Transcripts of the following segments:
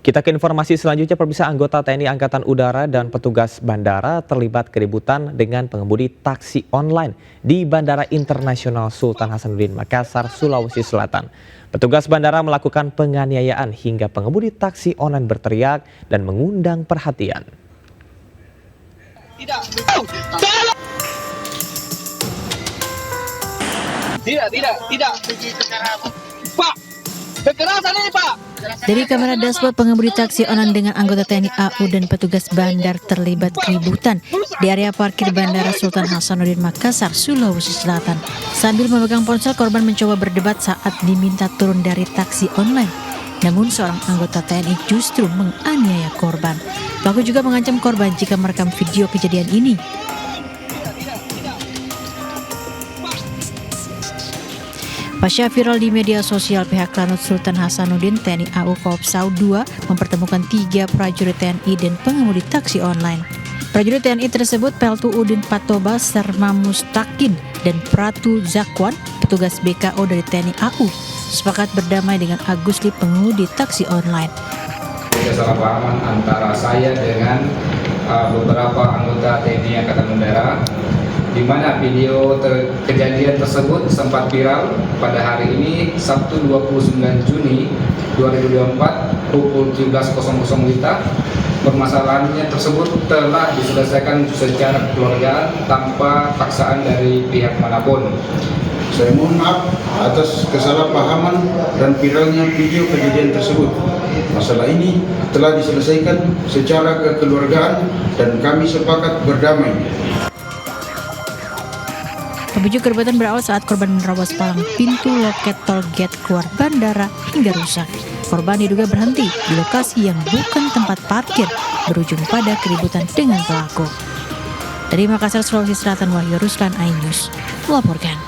Kita ke informasi selanjutnya, pemirsa. Anggota TNI Angkatan Udara dan petugas bandara terlibat keributan dengan pengemudi taksi online di Bandara Internasional Sultan Hasanuddin Makassar, Sulawesi Selatan. Petugas bandara melakukan penganiayaan hingga pengemudi taksi online berteriak dan mengundang perhatian. Tidak. Pak, kekerasan ini, Pak. Dari kamera dashboard, pengemudi taksi online dengan anggota TNI AU dan petugas bandar terlibat keributan di area parkir Bandara Sultan Hasanuddin Makassar, Sulawesi Selatan. Sambil memegang ponsel, korban mencoba berdebat saat diminta turun dari taksi online. Namun seorang anggota TNI justru menganiaya korban. Pelaku juga mengancam korban jika merekam video kejadian ini. Pasca viral di media sosial, pihak Lanut Sultan Hasanuddin TNI AU Koopsau II mempertemukan 3 prajurit TNI dan pengemudi taksi online. Prajurit TNI tersebut Peltu Udin Patoba Serma Mustakin dan Pratu Zakwan, petugas BKO dari TNI AU, sepakat berdamai dengan Agus Lip, pengemudi taksi online. Kesalahpahaman antara saya dengan beberapa anggota TNI Angkatan Udara, di mana video kejadian tersebut sempat viral pada hari ini, Sabtu 29 Juni 2024 pukul 17.00 WITA. Permasalahannya tersebut telah diselesaikan secara kekeluargaan tanpa paksaan dari pihak manapun. Saya mohon maaf atas kesalahpahaman dan viralnya video kejadian tersebut. Masalah ini telah diselesaikan secara kekeluargaan dan kami sepakat berdamai. Pemicu keributan berawal saat korban menerobos palang pintu loket tol gate keluar bandara hingga rusak. Korban diduga berhenti di lokasi yang bukan tempat parkir, berujung pada keributan dengan pelaku. Dari Makassar, Sulawesi Selatan, Wahyu Ruslan, iNews melaporkan.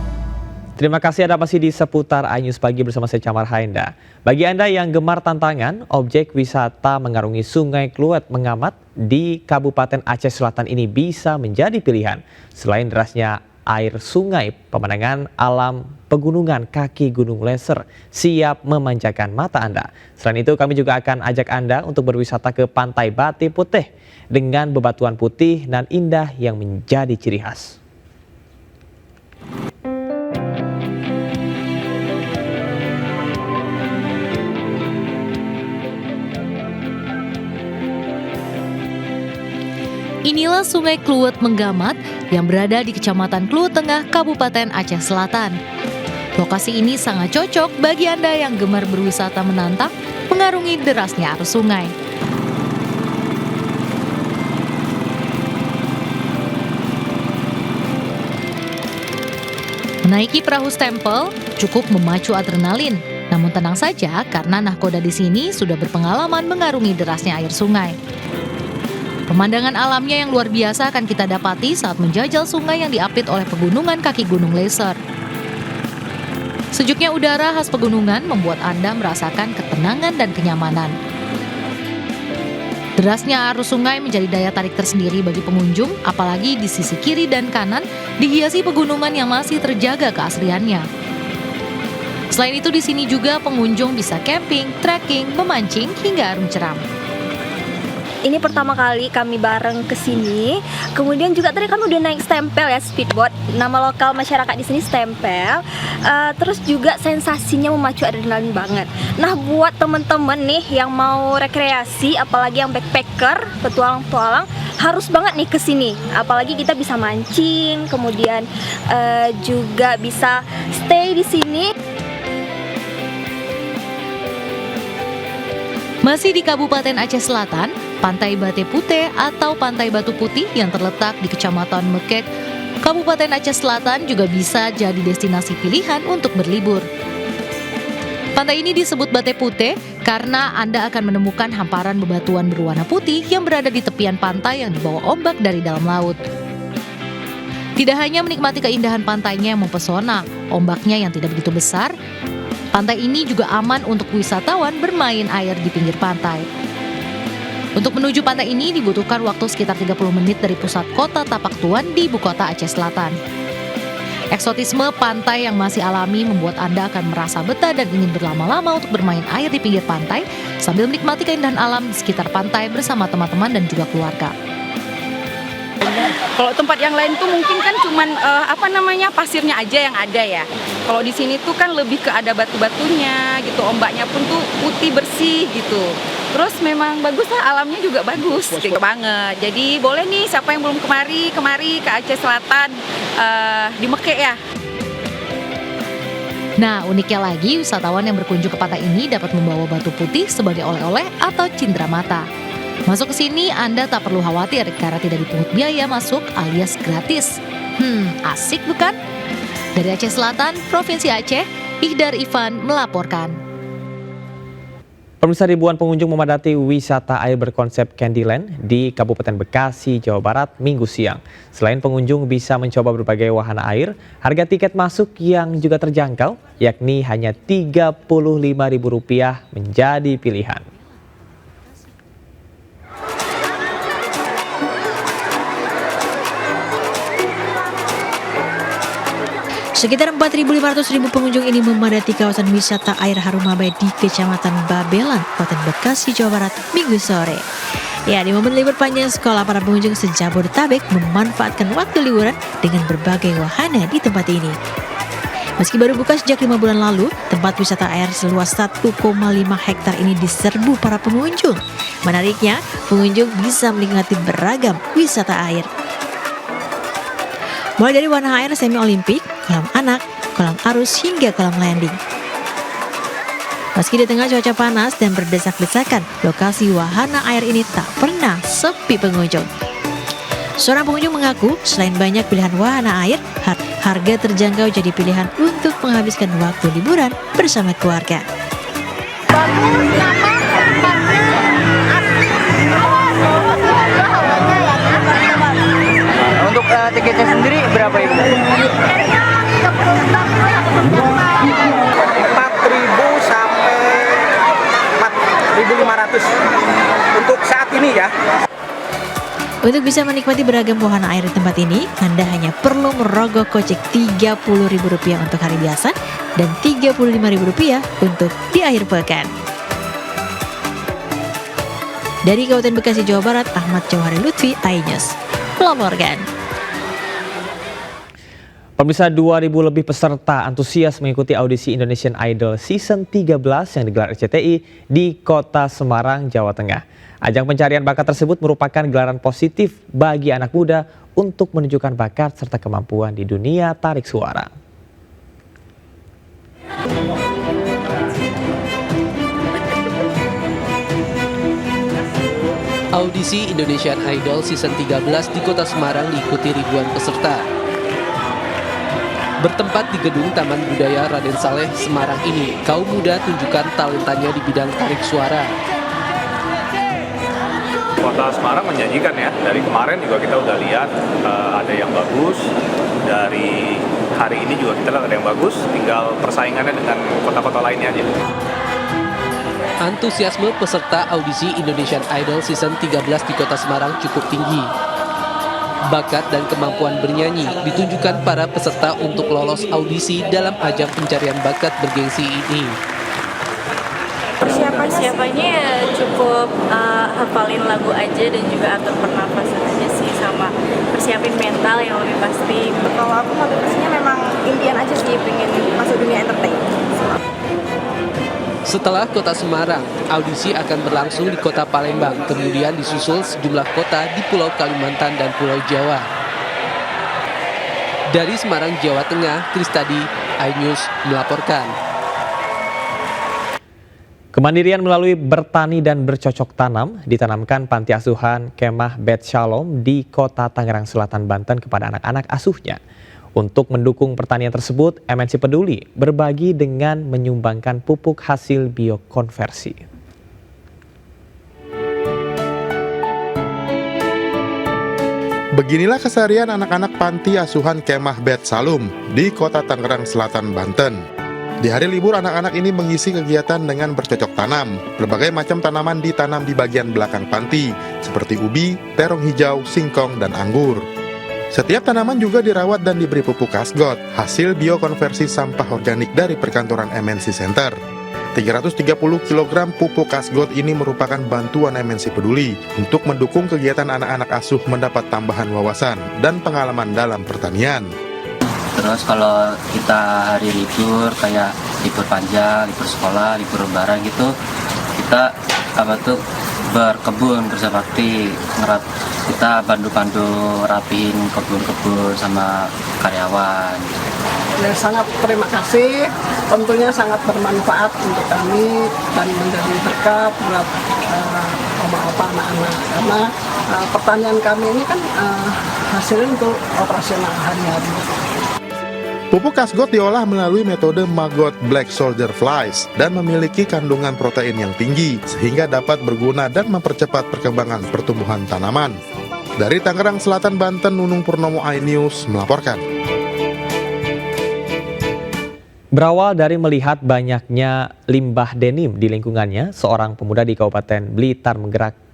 Terima kasih Anda masih di seputar iNews Pagi bersama saya Camar Haenda. Bagi Anda yang gemar tantangan, objek wisata mengarungi Sungai Kluwet Mengamat di Kabupaten Aceh Selatan ini bisa menjadi pilihan. Selain derasnya air sungai, pemandangan alam pegunungan kaki Gunung Leser siap memanjakan mata Anda. Selain itu, kami juga akan ajak Anda untuk berwisata ke Pantai Bate Putih dengan bebatuan putih dan indah yang menjadi ciri khas. Inilah Sungai Kluwet Mengamat yang berada di Kecamatan Kluwet Tengah, Kabupaten Aceh Selatan. Lokasi ini sangat cocok bagi Anda yang gemar berwisata menantang mengarungi derasnya arus sungai. Menaiki perahu stempel cukup memacu adrenalin. Namun tenang saja karena nahkoda di sini sudah berpengalaman mengarungi derasnya air sungai. Pemandangan alamnya yang luar biasa akan kita dapati saat menjajal sungai yang diapit oleh pegunungan kaki Gunung Leser. Sejuknya udara khas pegunungan membuat Anda merasakan ketenangan dan kenyamanan. Derasnya arus sungai menjadi daya tarik tersendiri bagi pengunjung, apalagi di sisi kiri dan kanan dihiasi pegunungan yang masih terjaga keasliannya. Selain itu, di sini juga pengunjung bisa camping, trekking, memancing hingga arung jeram. Ini pertama kali kami bareng ke sini. Kemudian juga tadi kami udah naik stempel ya, speedboat. Nama lokal masyarakat di sini stempel. Terus juga sensasinya memacu adrenalin banget. Nah, buat temen-temen nih yang mau rekreasi, apalagi yang backpacker, petualang-petualang, harus banget nih ke sini. Apalagi kita bisa mancing, kemudian juga bisa stay di sini. Masih di Kabupaten Aceh Selatan, Pantai Bate Putih atau Pantai Batu Putih yang terletak di Kecamatan Mekek, Kabupaten Aceh Selatan juga bisa jadi destinasi pilihan untuk berlibur. Pantai ini disebut Bate Putih karena Anda akan menemukan hamparan bebatuan berwarna putih yang berada di tepian pantai yang dibawa ombak dari dalam laut. Tidak hanya menikmati keindahan pantainya yang mempesona, ombaknya yang tidak begitu besar, pantai ini juga aman untuk wisatawan bermain air di pinggir pantai. Untuk menuju pantai ini dibutuhkan waktu sekitar 30 menit dari pusat kota Tapak Tuan di ibu kota Aceh Selatan. Eksotisme pantai yang masih alami membuat Anda akan merasa betah dan ingin berlama-lama untuk bermain air di pinggir pantai sambil menikmati keindahan alam di sekitar pantai bersama teman-teman dan juga keluarga. Kalau tempat yang lain tuh mungkin kan cuman pasirnya aja yang ada ya. Kalau di sini tuh kan lebih ke ada batu-batunya gitu, ombaknya pun tuh putih bersih gitu. Terus memang bagus lah, alamnya juga bagus gitu banget. Jadi boleh nih siapa yang belum kemari ke Aceh Selatan di Mekek ya. Nah, uniknya lagi, wisatawan yang berkunjung ke pantai ini dapat membawa batu putih sebagai oleh-oleh atau cindera mata. Masuk ke sini Anda tak perlu khawatir karena tidak dipungut biaya masuk alias gratis. Asik bukan? Dari Aceh Selatan, Provinsi Aceh, Ihdar Ivan melaporkan. Pemirsa, ribuan pengunjung memadati wisata air berkonsep Candyland di Kabupaten Bekasi, Jawa Barat, Minggu siang. Selain pengunjung bisa mencoba berbagai wahana air, harga tiket masuk yang juga terjangkau, yakni hanya Rp35.000 menjadi pilihan. Sekitar 4.500 pengunjung ini memadati kawasan wisata air Harumabay di Kecamatan Babelan, Kabupaten Bekasi, Jawa Barat, Minggu sore. Ya, di momen libur panjang sekolah, para pengunjung se-Jabodetabek memanfaatkan waktu liburan dengan berbagai wahana di tempat ini. Meski baru buka sejak 5 bulan lalu, tempat wisata air seluas 1,5 hektar ini diserbu para pengunjung. Menariknya, pengunjung bisa menikmati beragam wisata air. Mulai dari wahana air semi-olimpik, kolam anak, kolam arus, hingga kolam landing. Meski di tengah cuaca panas dan berdesak-desakan, lokasi wahana air ini tak pernah sepi pengunjung. Seorang pengunjung mengaku, selain banyak pilihan wahana air, harga terjangkau jadi pilihan untuk menghabiskan waktu liburan bersama keluarga. Untuk tiketnya sendiri berapa Ibu? 4.000 sampai 4.500 untuk saat ini ya. Untuk bisa menikmati beragam wahana air di tempat ini, Anda hanya perlu merogoh kocek Rp30.000 untuk hari biasa dan Rp35.000 untuk di akhir pekan. Dari Kabupaten Bekasi, Jawa Barat, Ahmad Jawhari Lutfi, iNews melaporkan. Pemirsa, 2.000 lebih peserta antusias mengikuti audisi Indonesian Idol Season 13 yang digelar RCTI di Kota Semarang, Jawa Tengah. Ajang pencarian bakat tersebut merupakan gelaran positif bagi anak muda untuk menunjukkan bakat serta kemampuan di dunia tarik suara. Audisi Indonesian Idol Season 13 di Kota Semarang diikuti ribuan peserta. Bertempat di gedung Taman Budaya Raden Saleh, Semarang ini, kaum muda tunjukkan talentanya di bidang tarik suara. Kota Semarang menjanjikan ya, dari kemarin juga kita udah lihat ada yang bagus, dari hari ini juga kita lihat ada yang bagus, tinggal persaingannya dengan kota-kota lainnya aja. Antusiasme peserta audisi Indonesian Idol Season 13 di Kota Semarang cukup tinggi. Bakat dan kemampuan bernyanyi ditunjukkan para peserta untuk lolos audisi dalam ajang pencarian bakat bergengsi ini. Persiapannya ya cukup hafalin lagu aja dan juga atur pernafasan aja sih, sama persiapin mental yang lebih pasti. Kalau aku motivasinya memang impian aja sih, pengen masuk dunia entertain. Setelah Kota Semarang, audisi akan berlangsung di Kota Palembang, kemudian disusul sejumlah kota di Pulau Kalimantan dan Pulau Jawa. Dari Semarang, Jawa Tengah, Kristadi, iNews melaporkan. Kemandirian melalui bertani dan bercocok tanam ditanamkan Panti Asuhan Kemah Bet Shalom di Kota Tangerang Selatan, Banten kepada anak-anak asuhnya. Untuk mendukung pertanian tersebut, MNC Peduli berbagi dengan menyumbangkan pupuk hasil biokonversi. Beginilah keseharian anak-anak Panti Asuhan Kemah Bet Shalom di Kota Tangerang Selatan, Banten. Di hari libur, anak-anak ini mengisi kegiatan dengan bercocok tanam. Berbagai macam tanaman ditanam di bagian belakang panti, seperti ubi, terong hijau, singkong, dan anggur. Setiap tanaman juga dirawat dan diberi pupuk Kasgot, hasil biokonversi sampah organik dari perkantoran MNC Center. 330 kg pupuk Kasgot ini merupakan bantuan MNC Peduli untuk mendukung kegiatan anak-anak asuh mendapat tambahan wawasan dan pengalaman dalam pertanian. Terus kalau kita hari libur kayak libur panjang, libur sekolah, libur lebaran gitu, kita berkebun kerja bakti, kita bantu-bantu rapiin kebun-kebun sama karyawan. Ya, sangat terima kasih, tentunya sangat bermanfaat untuk kami dan menjadi berkat buat opa-opa anak-anak, karena pertanian kami ini kan hasilnya untuk operasional hari-hari. Pupuk Kasgot diolah melalui metode Maggot Black Soldier Flies dan memiliki kandungan protein yang tinggi sehingga dapat berguna dan mempercepat perkembangan pertumbuhan tanaman. Dari Tangerang Selatan, Banten, Nunung Purnomo, iNews melaporkan. Berawal dari melihat banyaknya limbah denim di lingkungannya, seorang pemuda di Kabupaten Blitar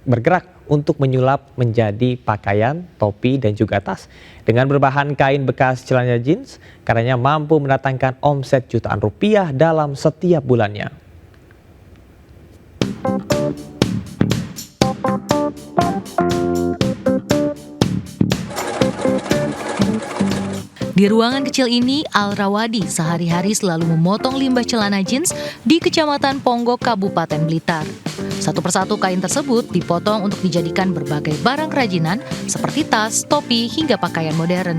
bergerak untuk menyulap menjadi pakaian, topi, dan juga tas. Dengan berbahan kain bekas celana jeans, karyanya mampu mendatangkan omset jutaan rupiah dalam setiap bulannya. Di ruangan kecil ini, Al Rawadi sehari-hari selalu memotong limbah celana jeans di Kecamatan Ponggok, Kabupaten Blitar. Satu persatu kain tersebut dipotong untuk dijadikan berbagai barang kerajinan seperti tas, topi, hingga pakaian modern.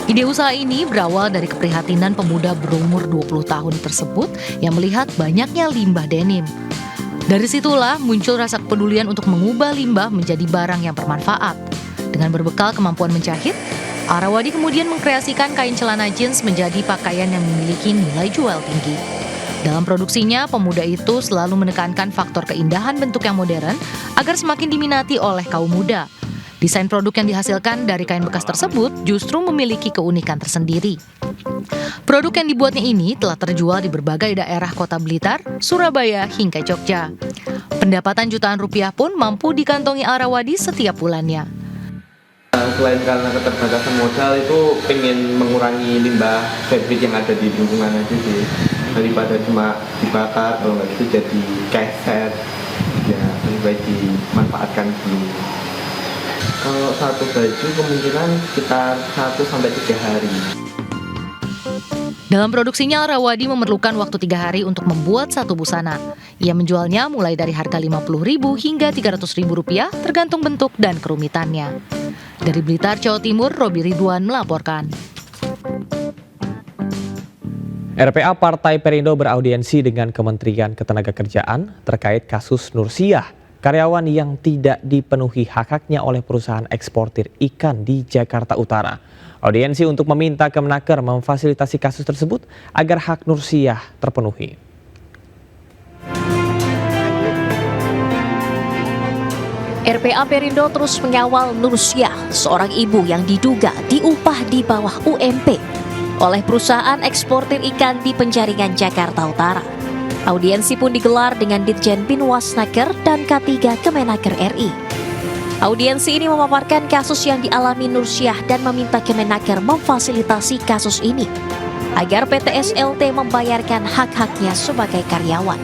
Ide usaha ini berawal dari keprihatinan pemuda berumur 20 tahun tersebut yang melihat banyaknya limbah denim. Dari situlah muncul rasa kepedulian untuk mengubah limbah menjadi barang yang bermanfaat. Dengan berbekal kemampuan menjahit, Arawadi kemudian mengkreasikan kain celana jeans menjadi pakaian yang memiliki nilai jual tinggi. Dalam produksinya, pemuda itu selalu menekankan faktor keindahan bentuk yang modern agar semakin diminati oleh kaum muda. Desain produk yang dihasilkan dari kain bekas tersebut justru memiliki keunikan tersendiri. Produk yang dibuatnya ini telah terjual di berbagai daerah kota Blitar, Surabaya, hingga Jogja. Pendapatan jutaan rupiah pun mampu dikantongi Arawadi setiap bulannya. Selain karena keterbatasan modal, itu pengen mengurangi limbah fabric yang ada di lingkungan aja sih, daripada cuma dibakar, kalau nggak itu jadi keset, ya lebih baik dimanfaatkan dulu. Kalau satu baju kemungkinan sekitar 1-3 hari. Dalam produksinya, Rawadi memerlukan waktu 3 hari untuk membuat satu busana. Ia menjualnya mulai dari harga Rp50.000 hingga Rp300.000 tergantung bentuk dan kerumitannya. Dari Blitar, Jawa Timur, Robi Ridwan melaporkan. RPA Partai Perindo beraudiensi dengan Kementerian Ketenagakerjaan terkait kasus Nursiah, karyawan yang tidak dipenuhi hak-haknya oleh perusahaan eksportir ikan di Jakarta Utara. Audiensi untuk meminta Kemenaker memfasilitasi kasus tersebut agar hak Nursiah terpenuhi. RPA Perindo terus mengawal Nursiah, seorang ibu yang diduga diupah di bawah UMP oleh perusahaan eksportir ikan di Penjaringan, Jakarta Utara. Audiensi pun digelar dengan Ditjen Binwasnaker dan K3 Kemenaker RI. Audiensi ini memaparkan kasus yang dialami Nursiah dan meminta Kemenaker memfasilitasi kasus ini agar PT SLT membayarkan hak-haknya sebagai karyawan.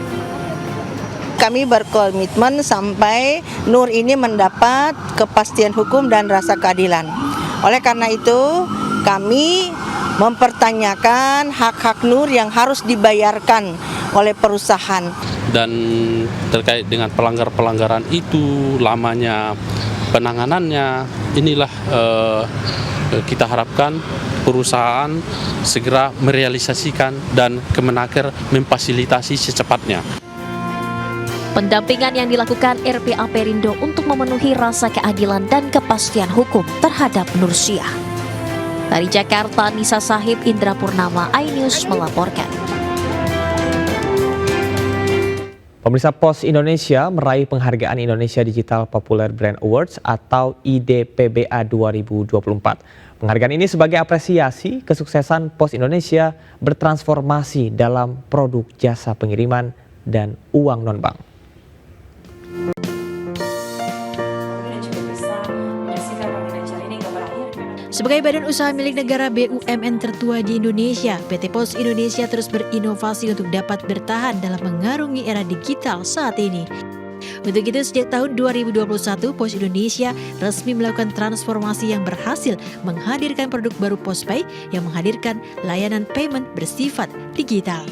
Kami berkomitmen sampai Nur ini mendapat kepastian hukum dan rasa keadilan. Oleh karena itu, kami mempertanyakan hak-hak Nur yang harus dibayarkan oleh perusahaan. Dan terkait dengan pelanggaran itu, lamanya penanganannya, inilah kita harapkan perusahaan segera merealisasikan dan Kemenaker memfasilitasi secepatnya. Pendampingan yang dilakukan RPA Perindo untuk memenuhi rasa keadilan dan kepastian hukum terhadap Nursiah. Dari Jakarta, Nisa Sahib, Indra Purnama, iNews melaporkan. Pemirsa, Pos Indonesia meraih penghargaan Indonesia Digital Popular Brand Awards atau IDPBA 2024. Penghargaan ini sebagai apresiasi kesuksesan Pos Indonesia bertransformasi dalam produk jasa pengiriman dan uang non-bank. Sebagai badan usaha milik negara BUMN tertua di Indonesia, PT Pos Indonesia terus berinovasi untuk dapat bertahan dalam mengarungi era digital saat ini. Untuk itu, sejak tahun 2021, Pos Indonesia resmi melakukan transformasi yang berhasil menghadirkan produk baru PosPay yang menghadirkan layanan payment bersifat digital.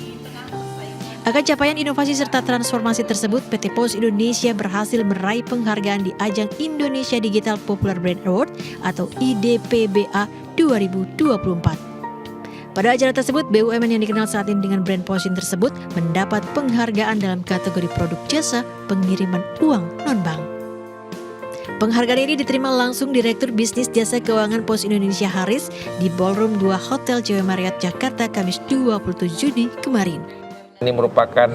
Akan capaian inovasi serta transformasi tersebut, PT Pos Indonesia berhasil meraih penghargaan di ajang Indonesia Digital Popular Brand Award atau IDPBA 2024. Pada acara tersebut, BUMN yang dikenal saat ini dengan brand Posin tersebut mendapat penghargaan dalam kategori produk jasa pengiriman uang non-bank. Penghargaan ini diterima langsung Direktur Bisnis Jasa Keuangan Pos Indonesia Haris di Ballroom 2 Hotel JW Marriott Jakarta Kamis 27 Juni kemarin. Ini merupakan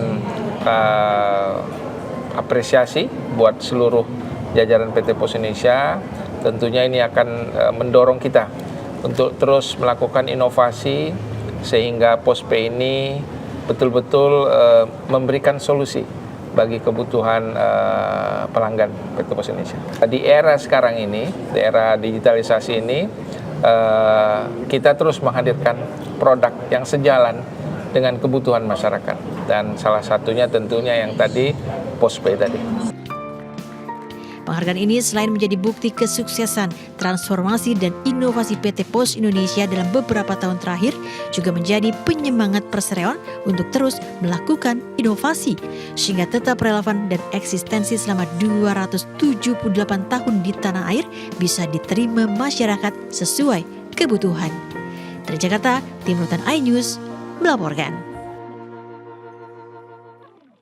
apresiasi buat seluruh jajaran PT Pos Indonesia. Tentunya ini akan mendorong kita untuk terus melakukan inovasi sehingga PosPay ini betul-betul memberikan solusi bagi kebutuhan pelanggan PT Pos Indonesia. Di era sekarang ini, di era digitalisasi ini, kita terus menghadirkan produk yang sejalan dengan kebutuhan masyarakat, dan salah satunya tentunya yang tadi PosPay tadi. Penghargaan ini selain menjadi bukti kesuksesan transformasi dan inovasi PT Pos Indonesia dalam beberapa tahun terakhir, juga menjadi penyemangat Perseroan untuk terus melakukan inovasi sehingga tetap relevan dan eksistensi selama 278 tahun di tanah air bisa diterima masyarakat sesuai kebutuhan. Dari Jakarta, Tim Liputan iNews melaporkan.